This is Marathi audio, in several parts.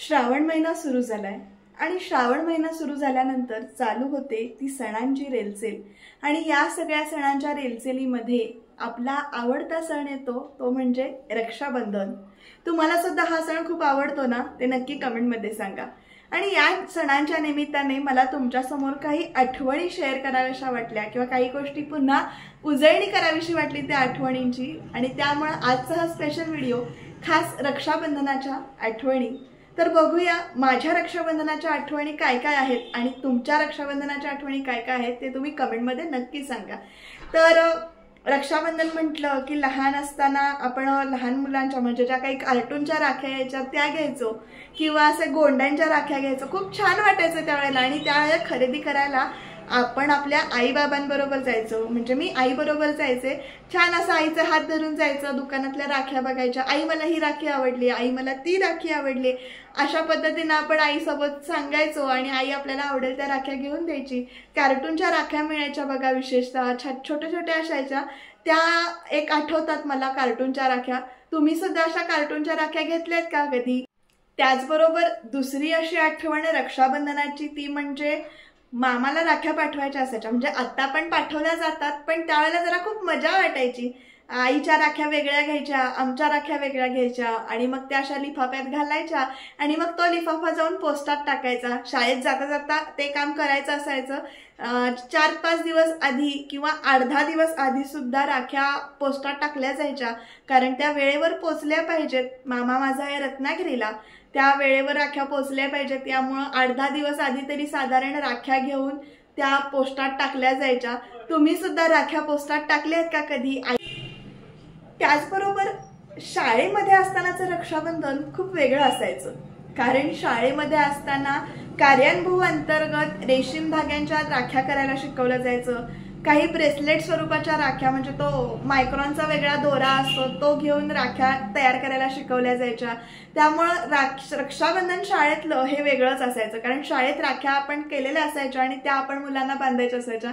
श्रावण महिना सुरू झालाय आणि श्रावण महिना सुरू झाल्यानंतर चालू होते ती सणांची रेलचेल। आणि या सगळ्या सणांच्या रेलचेलीमध्ये आपला आवडता सण येतो तो म्हणजे रक्षाबंधन। तुम्हाला सुद्धा हा सण खूप आवडतो ना? ते नक्की कमेंटमध्ये सांगा। आणि या सणांच्या निमित्ताने मला तुमच्या समोर काही आठवणी शेअर कराव्याशा वाटल्या किंवा काही गोष्टी पुन्हा उजळणी करावीशी वाटली त्या आठवणींची, आणि त्यामुळे आजचा हा स्पेशल व्हिडिओ खास रक्षाबंधनाच्या आठवणी। तर बघूया माझ्या रक्षाबंधनाच्या आठवणी काय काय आहेत आणि तुमच्या रक्षाबंधनाच्या आठवणी काय काय आहेत ते तुम्ही कमेंटमध्ये नक्की सांगा। तर रक्षाबंधन म्हटलं की लहान असताना आपण लहान मुलांच्या म्हणजे ज्या काही कार्टूनच्या राख्या यायच्या त्या घ्यायचो किंवा असे गोंड्यांच्या राख्या घ्यायचो। खूप छान वाटायचं त्यावेळेला, आणि त्यावेळेला खरेदी करायला आपण आपल्या आई बाबांबरोबर जायचो। म्हणजे मी आई बरोबर जायचे, छान असं आईचा हात धरून जायचं, दुकानातल्या राख्या बघायच्या, आई मला ही राखी आवडली, आई मला ती राखी आवडली, अशा पद्धतीने आपण आईसोबत सांगायचो आणि आई आपल्याला आवडेल त्या राख्या घेऊन द्यायची। कार्टूनच्या राख्या मिळायच्या बघा, विशेषतः छोट्या छोट्या असायच्या त्या एक आठवतात मला कार्टूनच्या राख्या। तुम्ही सुद्धा अशा कार्टूनच्या राख्या घेतल्यात का कधी? त्याचबरोबर दुसरी अशी आठवण रक्षाबंधनाची ती म्हणजे मामाला राख्या पाठवायच्या असायच्या। म्हणजे आता पण पाठवल्या जातात, पण त्यावेळेला जरा खूप मजा वाटायची। आईच्या राख्या वेगळ्या घ्यायच्या, आमच्या राख्या वेगळ्या घ्यायच्या आणि मग त्या अशा लिफाफ्यात घालायच्या आणि मग तो लिफाफा जाऊन पोस्टात टाकायचा। शाळेत जाता जाता ते काम करायचं असायचं। 4-5 दिवस आधी किंवा 8-10 दिवस आधी सुद्धा राख्या पोस्टात टाकल्या जायच्या, कारण त्या वेळेवर पोचल्या पाहिजेत। मामा माझा आहे रत्नागिरीला, त्या वेळेवर राख्या पोचल्या पाहिजेत, त्यामुळे 8-10 दिवस आधी तरी साधारण राख्या घेऊन त्या पोस्टात टाकल्या जायच्या। तुम्ही सुद्धा राख्या पोस्टात टाकल्यात का कधी? त्याचबरोबर शाळेमध्ये असतानाचं रक्षाबंधन खूप वेगळं असायचं, कारण शाळेमध्ये असताना कार्यानुभव अंतर्गत रेशीम धाग्यांच्या राख्या करायला शिकवलं जायचं। काही ब्रेसलेट स्वरूपाच्या राख्या म्हणजे तो मायक्रॉनचा वेगळा दोरा असतो तो घेऊन राख्या तयार करायला शिकवल्या जायच्या। त्यामुळे रक्षाबंधन शाळेतलं हे वेगळंच असायचं, कारण शाळेत राख्या आपण केलेल्या असायच्या आणि त्या आपण मुलांना बांधायच्या असायच्या।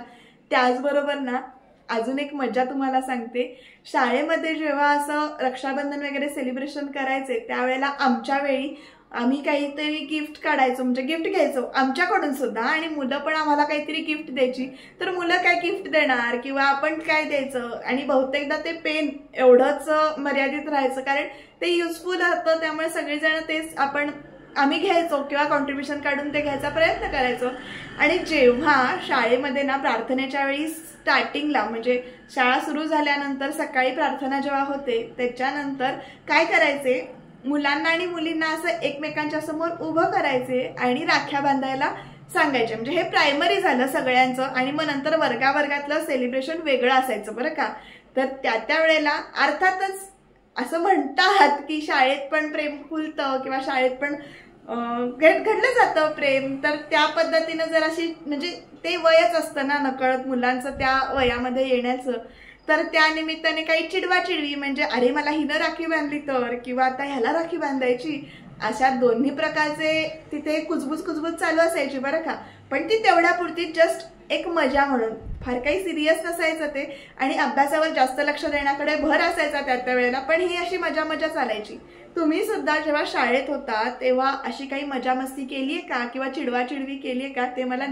त्याचबरोबर ना अजून एक मजा तुम्हाला सांगते, शाळेमध्ये जेव्हा असं रक्षाबंधन वगैरे सेलिब्रेशन करायचे त्यावेळेला आमच्या वेळी आम्ही काहीतरी गिफ्ट काढायचो, म्हणजे गिफ्ट घ्यायचो आमच्याकडून सुद्धा, आणि मुलं पण आम्हाला काहीतरी गिफ्ट द्यायची। तर मुलं काय गिफ्ट देणार किंवा आपण काय द्यायचं, आणि बहुतेकदा ते पेन एवढंच मर्यादित राहायचं, कारण ते युजफुल होतं, त्यामुळे सगळेजण तेच आम्ही घ्यायचो किंवा कॉन्ट्रीब्युशन काढून ते घ्यायचा प्रयत्न करायचो। आणि जेव्हा शाळेमध्ये ना प्रार्थनेच्या वेळी स्टार्टिंगला म्हणजे शाळा सुरू झाल्यानंतर सकाळी प्रार्थना जेव्हा होते त्याच्यानंतर काय करायचे, मुलांना आणि मुलींना असं एकमेकांच्या समोर उभं करायचे आणि राख्या बांधायला सांगायचे। म्हणजे हे प्रायमरी झालं सगळ्यांचं, आणि मग नंतर वर्गावर्गातलं सेलिब्रेशन वेगळं असायचं बरं का। तर त्या वेळेला अर्थातच असं म्हणतात की शाळेत पण प्रेम फुलतं किंवा शाळेत पण घडलं जातं प्रेम, तर त्या पद्धतीनं जर अशी म्हणजे ते वयच असतं ना नकळत मुलांचं त्या वयामध्ये येण्याचं, तर त्या निमित्ताने काही चिडवाचिडवी म्हणजे अरे मला हिनं राखी बांधली तर, किंवा आता ह्याला राखी बांधायची, अशा दोन्ही प्रकारचे तिथे कुजबूज चालू असायची बरं का। पण ती तेवढ्यापुरती जस्ट एक मजा म्हणून, फार काही सिरियस नसायचं ते, आणि अभ्यासावर जास्त लक्ष देण्याकडे भर असायचा त्या वेळेला, पण ही अशी मजा चालायची। तुम्ही सुद्धा जेव्हा शाळेत होता तेव्हा अशी काही मजा मस्ती केलीये का किंवा चिडवाचिडवी केलीये का ते मला।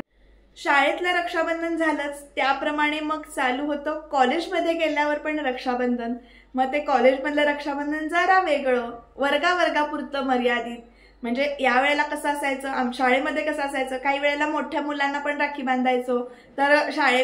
शाळेतलं रक्षाबंधन झालंच, त्याप्रमाणे मग चालू होतं कॉलेजमध्ये गेल्यावर पण रक्षाबंधन। मग ते कॉलेजमधलं रक्षाबंधन जरा वेगळं, वर्गापुरतं मर्यादित। म्हणजे यावेळेला कसं असायचं, शाळेमध्ये कसं असायचं, काही वेळेला मोठ्या मुलांना पण राखी बांधायचो, तर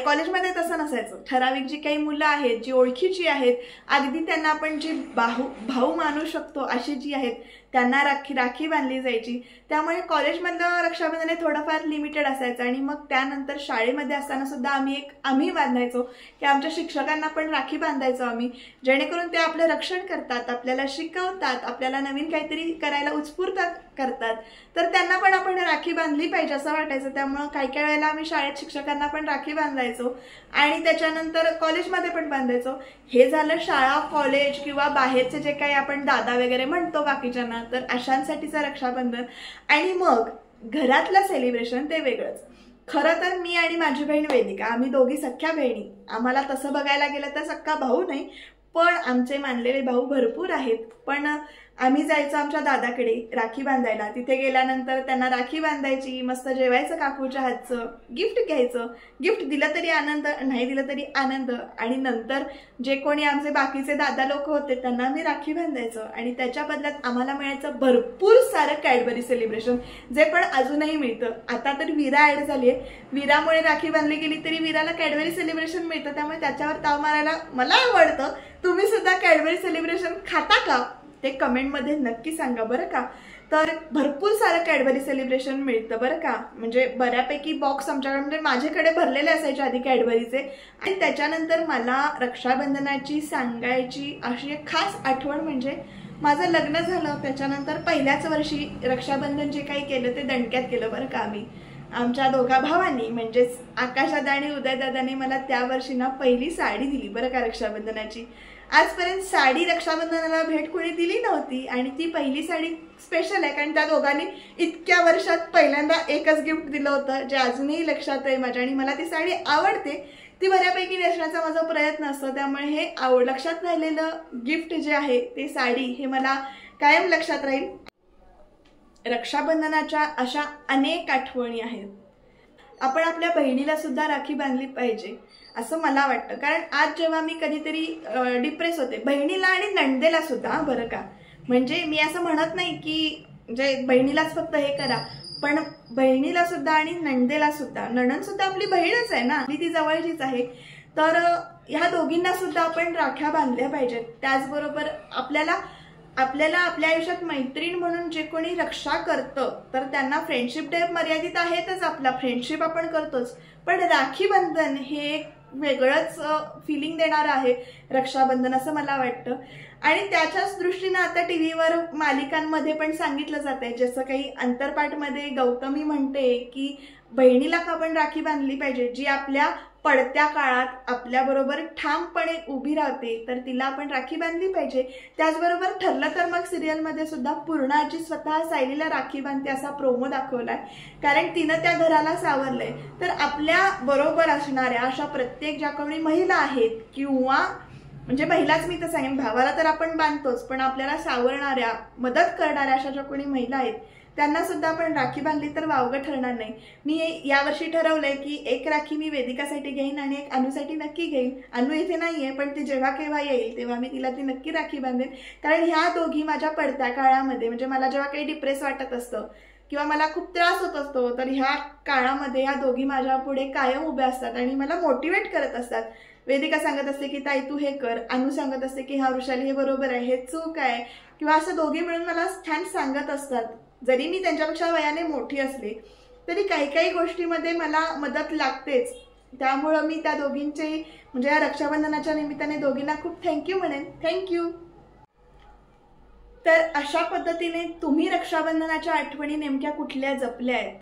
कॉलेजमध्ये तसं नसायचं। ठराविक जी काही मुलं आहेत जी ओळखीची आहेत, अगदी त्यांना आपण जी भाऊ मानू शकतो अशी जी आहेत त्यांना राखी बांधली जायची। त्यामुळे कॉलेजमधलं रक्षाबंधन हे थोडंफार लिमिटेड असायचं। आणि मग त्यानंतर शाळेमध्ये असताना सुद्धा आम्ही बांधायचो की आमच्या शिक्षकांना पण राखी बांधायचो आम्ही, जेणेकरून ते आपलं रक्षण करतात, आपल्याला शिकवतात, आपल्याला नवीन काहीतरी करायला उत्स्फूर्त करतात, तर त्यांना पण आपण राखी बांधली पाहिजे असं वाटायचं। त्यामुळे काही वेळेला आम्ही शाळेत शिक्षकांना पण राखी बांधायचो आणि त्याच्यानंतर कॉलेजमध्ये पण बांधायचो। हे झालं शाळा कॉलेज किंवा बाहेरचे जे काही आपण दादा वगैरे म्हणतो बाकीच्यांना, तर अशांसाठीचं रक्षाबंधन। आणि मग घरातलं सेलिब्रेशन ते वेगळंच। खरं तर मी आणि माझी बहीण वेदिका आम्ही दोघी सख्या बहिणी, आम्हाला तसं बघायला गेलं तर सक्का भाऊ नाही, पण आमचे मानलेले भाऊ भरपूर आहेत। पण आम्ही जायचो आमच्या दादाकडे राखी बांधायला। तिथे गेल्यानंतर त्यांना राखी बांधायची, मस्त जेवायचं काकूच्या हातचं, गिफ्ट घ्यायचं। गिफ्ट दिलं तरी आनंद, नाही दिलं तरी आनंद। आणि नंतर जे कोणी आमचे बाकीचे दादा लोक होते त्यांना आम्ही राखी बांधायचो आणि त्याच्या बदल्यात आम्हाला मिळायचं भरपूर सारं कॅडबरी सेलिब्रेशन, जे पण अजूनही मिळतं। आता तर वीरा ऍड झाली आहे, वीरामुळे राखी बांधली गेली तरी वीराला कॅडबरी सेलिब्रेशन मिळतं, त्यामुळे त्याच्यावर ताव मारायला मला आवडतं। तुम्ही सुद्धा कॅडबरी सेलिब्रेशन खाता का ते कमेंट मध्ये नक्की सांगा बरं का। तर भरपूर सारं कॅडबरी सेलिब्रेशन मिळतं बरं का, म्हणजे बऱ्यापैकी बॉक्स आमच्याकडे म्हणजे माझ्याकडे भरलेले असायचे आधी कॅडबरीचे। आणि त्याच्यानंतर मला रक्षाबंधनाची सांगायची अशी एक खास आठवण म्हणजे माझं लग्न झालं त्याच्यानंतर पहिल्याच वर्षी रक्षाबंधन जे काही केलं ते दणक्यात केलं बरं का। आम्ही आमच्या दोघा भावांनी म्हणजेच आकाशदादा आणि उदयदादाने मला त्या वर्षी ना पहिली साडी दिली बरं का रक्षाबंधनाची। आजपर्यंत साडी रक्षाबंधनाला भेट कोणी दिली नव्हती आणि ती पहिली साडी स्पेशल आहे, कारण त्या दोघांनी इतक्या वर्षात पहिल्यांदा एकच गिफ्ट दिलं होतं जे अजूनही लक्षात आहे माझ्या। आणि मला ती साडी आवडते, ती बऱ्यापैकी नेसण्याचा माझा प्रयत्न असतो, त्यामुळे हे लक्षात राहिलेलं गिफ्ट जे आहे ते साडी हे मला कायम लक्षात राहील। रक्षाबंधनाच्या अशा अनेक आठवणी आहेत। आपण आपल्या बहिणीला सुद्धा राखी बांधली पाहिजे असं मला वाटतं, कारण आज जेव्हा मी कधीतरी डिप्रेस होते, बहिणीला आणि नणदेला सुद्धा बरं का, म्हणजे मी असं म्हणत नाही की म्हणजे बहिणीलाच फक्त हे करा, पण बहिणीला सुद्धा आणि नणदेला सुद्धा, नणंद सुद्धा आपली बहीणच आहे ना, ती जवळचीच आहे, तर ह्या दोघींना सुद्धा आपण राख्या बांधल्या पाहिजेत। त्याचबरोबर आपल्या आयुष्यात मैत्रीण म्हणून जे कोणी रक्षा करतं तर त्यांना फ्रेंडशिप डे मर्यादित आहेतच, आपला फ्रेंडशिप आपण करतोच, पण राखी बंधन हे एक वेगळंच फिलिंग देणारं आहे रक्षाबंधन असं मला वाटतं। आणि त्याच्याच दृष्टीने आता टीव्हीवर मालिकांमध्ये पण सांगितलं जातंय, जसं काही अंतरपाठमध्ये गौतमी म्हणते की बहिणीला आपण राखी बांधली पाहिजे, जी आपल्या पडत्या काळात आपल्याबरोबर ठामपणे उभी राहते, तर तिला आपण राखी बांधली पाहिजे। त्याचबरोबर ठरलं तर मग सिरियलमध्ये सुद्धा पूर्णाची स्वतः सायलीला राखी बांधते असा प्रोमो दाखवलाय, कारण तिनं त्या घराला सावरलंय। तर आपल्या बरोबर असणाऱ्या अशा प्रत्येक ज्या कोणी महिला आहेत, किंवा म्हणजे महिलाच मी तर सांगेन, भावाला तर आपण बांधतोच, पण आपल्याला सावरणाऱ्या मदत करणाऱ्या अशा ज्या कोणी महिला आहेत त्यांना सुद्धा आपण राखी बांधली तर वावगं ठरणार नाही। मी यावर्षी ठरवलंय की एक राखी मी वेदिकासाठी घेईन आणि एक अनुसाठी नक्की घेईन। अनु इथे नाहीये, पण ती जेव्हा केव्हा येईल तेव्हा मी तिला ती नक्की राखी बांधेन, कारण ह्या दोघी माझ्या पडत्या काळामध्ये, म्हणजे मला जेव्हा काही डिप्रेस वाटत असतं किंवा मला खूप त्रास होत असतो, तर ह्या काळामध्ये ह्या दोघी माझ्या पुढे कायम उभ्या असतात आणि मला मोटिवेट करत असतात। वेदिका सांगत असते की ताई तू हे कर, अनु सांगत असते की हा वृषाली हे बरोबर आहे, हे चूक आहे, किंवा असं दोघी मिळून मला छान सांगत असतात। जरी मी त्यांच्यापेक्षा वयाने मोठी असले तरी काही काही गोष्टीमध्ये मला मदत लागतेच, त्यामुळं मी त्या दोघींचे म्हणजे या रक्षाबंधनाच्या निमित्ताने दोघींना खूप थँक्यू म्हणेन। थँक्यू। तर अशा पद्धतीने तुम्ही रक्षाबंधनाच्या आठवणी नेमक्या कुठल्या जपल्या आहेत,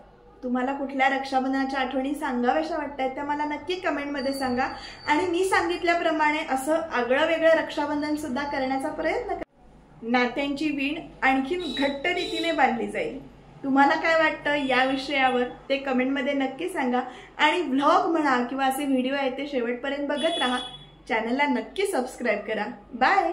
तुम्हाला कुठल्या रक्षाबंधनाच्या आठवणी सांगाव्याशा वाटतात त्या मला नक्की कमेंटमध्ये सांगा। आणि मी सांगितल्याप्रमाणे असं आगळं वेगळं रक्षाबंधन सुद्धा करण्याचा प्रयत्न करा, नात्यांची वीण आणखीन घट्ट रीतीने बांधली जाईल। तुम्हाला काय वाटतं या विषयावर ते कमेंटमध्ये नक्की सांगा। आणि व्लॉग म्हणा किंवा असे व्हिडिओ आहेत ते शेवटपर्यंत बघत राहा, चॅनलला नक्की सबस्क्राईब करा। बाय।